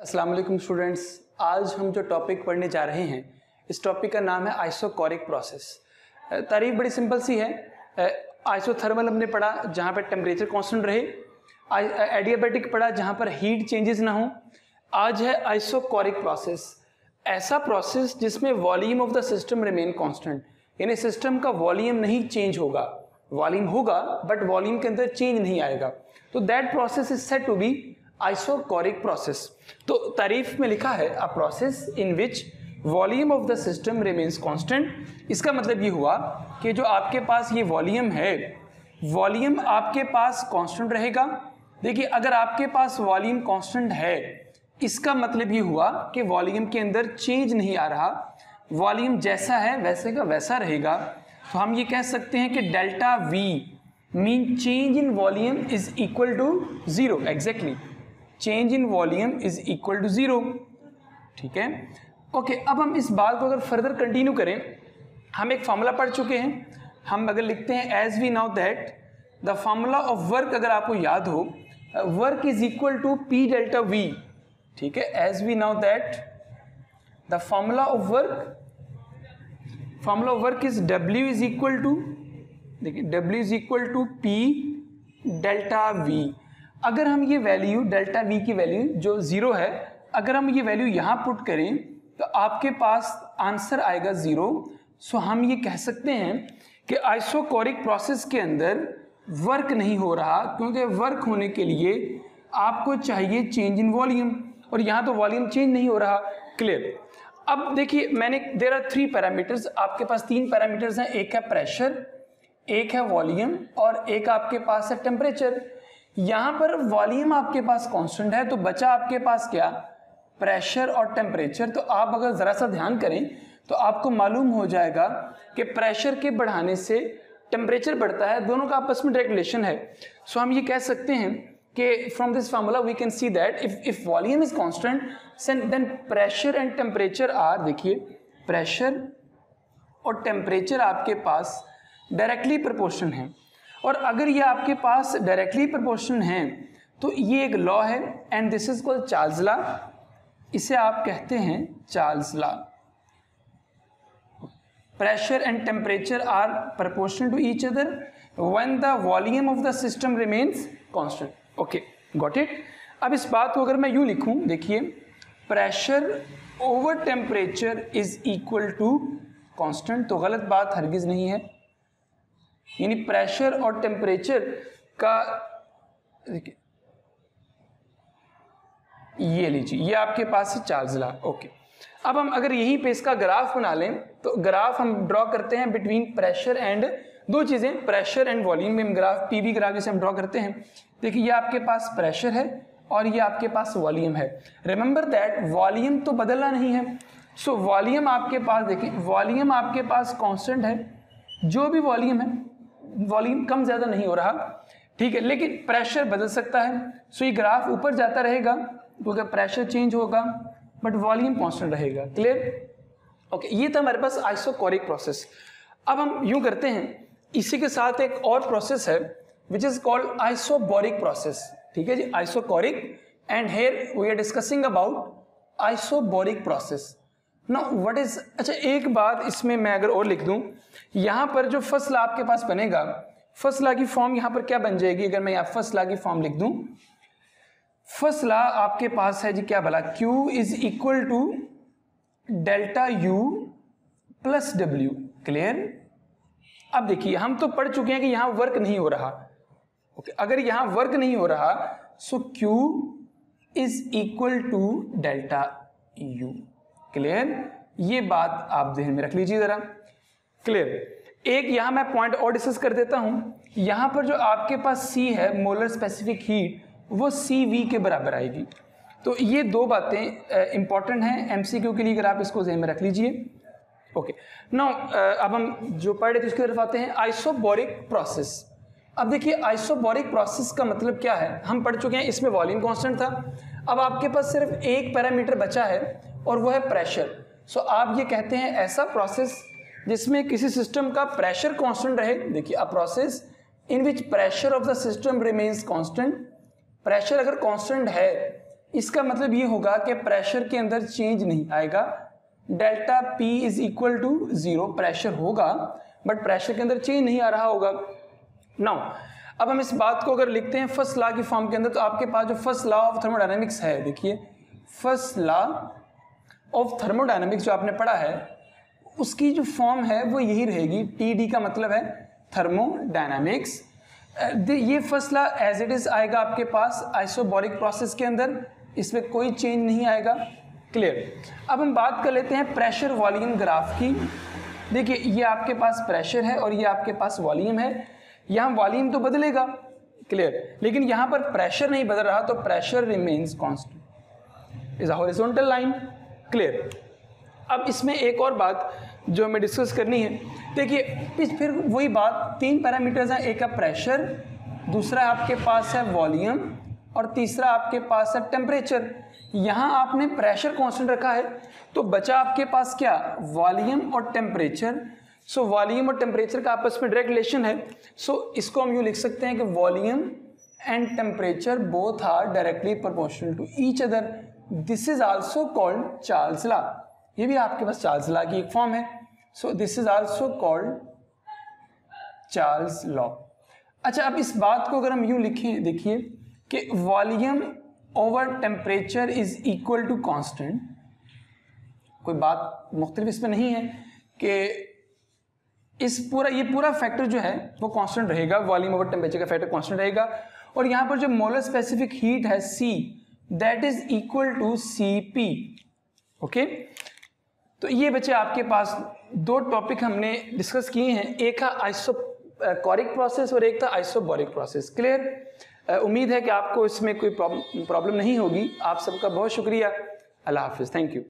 अस्सलाम वालेकुम स्टूडेंट्स। आज हम जो टॉपिक पढ़ने जा रहे हैं इस टॉपिक का नाम है आइसोकोरिक प्रोसेस। तारीफ बड़ी सिंपल सी है। आइसोथर्मल हमने पढ़ा जहाँ पर टेम्परेचर कांस्टेंट रहे, एडियाबैटिक पढ़ा जहाँ पर हीट चेंजेस ना हो। आज है आइसोकोरिक प्रोसेस, ऐसा प्रोसेस जिसमें volume of the system remain constant, यानी सिस्टम का वॉल्यूम नहीं चेंज होगा। वॉल्यूम होगा बट वॉल्यूम के अंदर चेंज नहीं आएगा, तो that process is said to be isochoric process. तो तारीफ में लिखा है a process in which volume of the system remains constant. इसका मतलब ये हुआ कि जो आपके पास ये वॉल्यूम है, वॉल्यूम आपके पास कांस्टेंट रहेगा। देखिए, अगर आपके पास वॉल्यूम कांस्टेंट है इसका मतलब ये हुआ कि वॉल्यूम के अंदर चेंज नहीं आ रहा, वॉल्यूम जैसा है वैसे का वैसा रहेगा। तो हम ये कह सकते हैं कि delta V mean change in volume is equal to zero. Exactly, change in volume is equal to zero. ठीक है, ओके। अब हम इस बात को अगर फर्दर कंटिन्यू करें, हम एक फॉर्मूला पढ़ चुके हैं। हम अगर लिखते हैं as we know that the formula of work, अगर आपको याद हो, work is equal to P delta V. ठीक है, as we know that the formula of work is W is equal to, देखिए W is equal to P delta V. अगर हम ये वैल्यू डेल्टा वी की वैल्यू जो zero है, अगर हम ये वैल्यू यहाँ पुट करें तो आपके पास आंसर आएगा जीरो। सो हम ये कह सकते हैं कि आइसोकोरिक प्रोसेस के अंदर वर्क नहीं हो रहा, क्योंकि वर्क होने के लिए आपको चाहिए चेंज इन वॉल्यूम, और यहाँ तो वॉल्यूम चेंज नहीं हो रहा। क्लियर। अब देखिए, मैंने देयर आर 3 पैरामीटर्स, आपके पास 3 पैरामीटर्स हैं, एक है प्रेशर, एक है वॉल्यूम और एक आपके पास है टेम्परेचर। यहाँ पर वॉल्यूम आपके पास कांस्टेंट है, तो बचा आपके पास क्या, प्रेशर और टेम्परेचर। तो आप अगर ज़रा सा ध्यान करें तो आपको मालूम हो जाएगा कि प्रेशर के बढ़ाने से टेम्परेचर बढ़ता है, दोनों का आपस में डायरेक्ट रिलेशन है। सो हम ये कह सकते हैं कि from this formula we can see that if volume is constant then pressure and temperature are, देखिए प्रेशर और टेम्परेचर आपके पास डायरेक्टली प्रोपोर्शन है। और अगर ये आपके पास डायरेक्टली प्रोपोर्शन है तो ये एक लॉ है and this is called Charles law. इसे आप कहते हैं Charles law. Pressure and temperature are proportional to each other when the volume of the system remains constant. Okay, got it. अब इस बात को अगर मैं यूं लिखूं, देखिए pressure over temperature is equal to constant, तो गलत बात हरगिज नहीं है। यानी प्रेशर और टेम्परेचर का, देखिए ये लीजिए, ये आपके पास है चार्ल्स लॉ। ओके, अब हम अगर यहीं पे इसका ग्राफ बना लें तो ग्राफ हम ड्रॉ करते हैं बिटवीन प्रेशर एंड, दो चीजें, प्रेशर एंड वॉल्यूम में हम ग्राफ, पीवी ग्राफ जिसे हम ड्रॉ करते हैं। देखिए ये आपके पास प्रेशर है और ये आपके पास वॉल्यूम है। रिमेंबर दैट वॉल्यूम तो बदलना नहीं है। सो वॉल्यूम आपके पास, देखिए वॉल्यूम आपके पास कांस्टेंट है, जो भी वॉल्यूम है, वॉल्यूम कम ज्यादा नहीं हो रहा, ठीक है, लेकिन प्रेशर बदल सकता है। सो ये ग्राफ ऊपर जाता रहेगा क्योंकि प्रेशर चेंज होगा बट वॉल्यूम कांस्टेंट रहेगा। क्लियर। ओके, ये था हमारे पास आइसोकोरिक प्रोसेस। अब हम यूं करते हैं, इसी के साथ एक और प्रोसेस है which is called isobaric process. ठीक है जी, isochoric, and here we are discussing about isobaric process. Now what is, अच्छा एक बात इसमें मैं अगर और लिख दूं, यहां पर जो फर्स्ट लॉ आपके पास बनेगा, फर्स्ट लॉ की फॉर्म यहां पर क्या बन जाएगी, अगर मैं यहां फर्स्ट लॉ की फॉर्म लिख दूं, फर्स्ट लॉ आपके पास है जी क्या भला, Q is equal to delta U plus W। Clear. अब देखिए, हम तो पढ़ चुके हैं कि यहां वर्क नहीं हो रहा। ओके, अगर यहां वर्क नहीं हो रहा so Q is equal to delta U। Clear, ये बात आप ध्यान में रख लीजिए जरा। क्लियर। एक यहां मैं पॉइंट और डिस्कस कर देता हूं, यहां पर जो आपके पास C है, मोलर स्पेसिफिक हीट, वो CV के बराबर आएगी। तो ये दो बातें इंपॉर्टेंट हैं एमसीक्यू के लिए, अगर आप इसको ध्यान में रख लीजिए। ओके, नाउ अब हम जो पढ़ रहे थे उसकी तरफ आते हैं, आइसोबोरिक प्रोसेस। अब देखिए आइसोबोरिक प्रोसेस का मतलब क्या है, हम पढ़ चुके हैं इसमें वॉल्यूम कांस्टेंट था, अब आपके पास सिर्फ एक पैरामीटर बचा है और वो है प्रेशर। सो आप ये कहते हैं ऐसा प्रोसेस जिसमें किसी सिस्टम का प्रेशर कांस्टेंट रहे। देखिए अ process in which pressure of the system remains constant, pressure अगर कांस्टेंट है इसका मतलब ये होगा कि प्रेशर के अंदर चेंज नहीं आएगा, delta P is equal to 0, pressure होगा बट प्रेशर के अंदर चेंज नहीं आ रहा होगा। नाउ अब हम इस बात को अगर लिखते हैं फर्स्ट लॉ की फॉर्म के अंदर, तो आपके पास जो फर्स्ट लॉ ऑफ थर्मोडायनेमिक्स है, देखिए फर्स्ट लॉ ऑफ थर्मोडायनेमिक्स जो आपने पढ़ा है उसकी जो फॉर्म है वो यही रहेगी, TD का मतलब है थर्मोडायनेमिक्स। ये first law as it is आएगा आपके पास आइसोबैरिक प्रोसेस के अंदर, इसमें कोई चेंज नहीं आएगा। क्लियर। अब हम बात कर लेते हैं प्रेशर वॉल्यूम ग्राफ की। देखिए ये आपके पास प्रेशर है और ये आपके पास वॉल्यूम है, यहाँ वॉल्यूम तो बदलेगा, क्लियर, लेकिन यहाँ पर प्रेशर नहीं बदल रहा, तो pressure remains constant is a horizontal line. Clear. अब इसमें एक और बात जो हमें डिस्कस करनी है, देखिए फिर वही बात, 3 पैरामीटर्स हैं, एक है प्रेशर, दूसरा आपके पास है वॉल्यूम और तीसरा आपके पास है टेम्परेचर। यहाँ आपने प्रेशर कांस्टेंट रखा है तो बचा आपके पास क्या, वॉल्यूम और टेम्परेचर। सो वॉल्यूम और टेम्परेचर का आपस में डायरेक्ट रिलेशन है। सो इसको हम यूँ लिख सकते हैं कि volume and temperature both are directly proportional to each other. This is also called Charles law. ये भी आपके पास चार्ल्स लॉ की एक फॉर्म है। So this is also called Charles law. अच्छा, अब इस बात को अगर हम यूं लिखें, देखिए कि volume over temperature is equal to constant, कोई बात मुख्तलिफ इसमें नहीं है कि ये पूरा फैक्टर जो है वो कांस्टेंट रहेगा, वॉल्यूम ओवर टेम्परेचर का फैक्टर कांस्टेंट रहेगा। और यहाँ पर जो मोलर स्पेसिफिक हीट है C, that is equal to Cp। Okay, तो ये बच्चे आपके पास 2 टॉपिक हमने डिस्कस किए हैं, एक था आइसोकोरिक प्रोसेस और एक था आइसोबैरिक प्रोसेस। क्लियर। उम्मीद है कि आपको इसमें कोई प्रॉब्लम नहीं होगी। आप सबका बहुत शुक्रिया। अल्लाह हाफिज़। Thank you.